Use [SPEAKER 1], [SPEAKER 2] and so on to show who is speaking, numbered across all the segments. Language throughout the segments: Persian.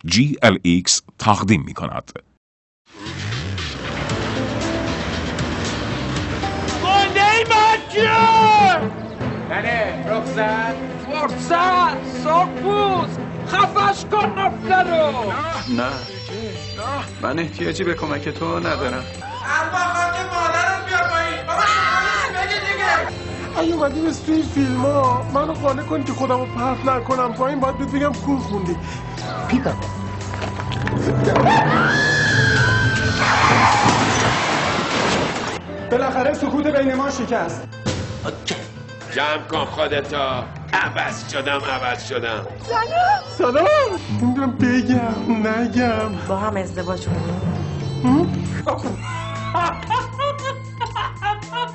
[SPEAKER 1] GLX تقدیم می کند.
[SPEAKER 2] بله، رخصت ساقبوز خفش کن نفته رو.
[SPEAKER 3] نه من احتیاجی به کمک تو ندارم.
[SPEAKER 2] اربا خاک مادرم بیا پایین. بابا بگی دیگه.
[SPEAKER 4] اگه اومدی مثل این فیلم ها منو قانع کنی که خودم رو پرت نکنم پایین، باید بهت بگم کور خوندی. پیپم بالاخره سکوت بین ما شکست.
[SPEAKER 5] جمع کن خودتو. عوض شدم.
[SPEAKER 4] سلام. نمیدونم بگم نگم.
[SPEAKER 6] با هم ازدواج کنیم.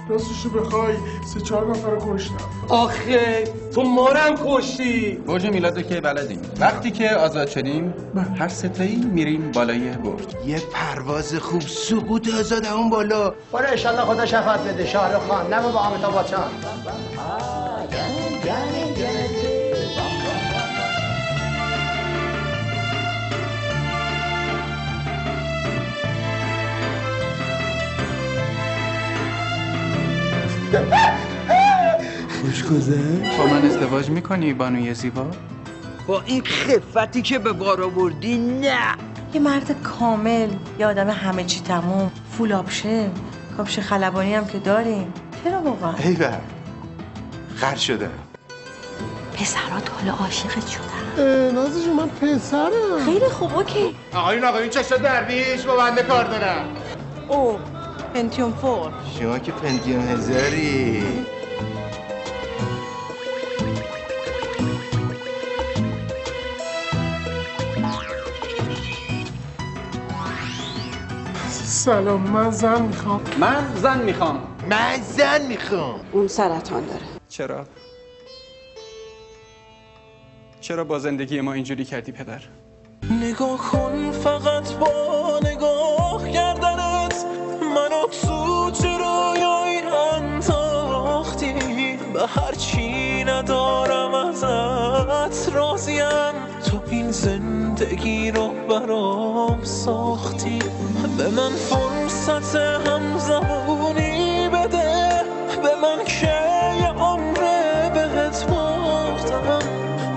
[SPEAKER 4] راستشو بخوای 3-4 نفر رو کشتم.
[SPEAKER 7] آخه تو ما رو هم کشتی.
[SPEAKER 3] برج میلاد که بلدیم. وقتی که آزاد شدیم هر ستایی میریم بالای برج.
[SPEAKER 8] یه پرواز خوب سقوط آزاد اون بالا.
[SPEAKER 7] برو انشالله خدا شفاعت بده شاهرخ خان. نمو با امیتاب بچن.
[SPEAKER 8] خوش گذشت؟
[SPEAKER 3] با من ازدواج میکنی بانوی زیبا؟
[SPEAKER 9] با این خفتی که به بار آوردی نه.
[SPEAKER 6] یه مرد کامل، یه آدم همه چی تموم، فول آپشن، کاپش خلبانی هم که داریم. چرا واقعا؟
[SPEAKER 8] ایول خر شدم.
[SPEAKER 6] پسرات حالا عاشقت شدن.
[SPEAKER 4] نازی جون من پسرم.
[SPEAKER 6] خیلی خوب اوکی.
[SPEAKER 8] آقایون چه شد درویش با بنده کار دارم.
[SPEAKER 6] او پنتیوم 4.
[SPEAKER 8] شما که پنتیوم هزاری.
[SPEAKER 4] سلام، من زن میخوام.
[SPEAKER 3] من زن میخوام.
[SPEAKER 10] اون سرطان داره.
[SPEAKER 3] چرا با زندگی ما اینجوری کردی پدر؟
[SPEAKER 11] نگاه کن فقط با نگاه کردنت منو تو رویای انداختی. به هرچی ندارم ازت راضیم. تو این زندگی رو برام ساختی. به من فرصت همزبونی بده. به من که یه عمره بهت باختم.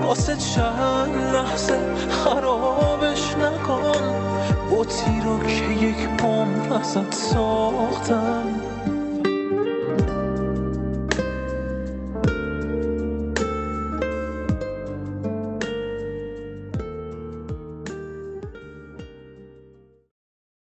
[SPEAKER 11] واسه چند لحظه خرابش نکن. بوتی رو که یک عمر ازت ساختم.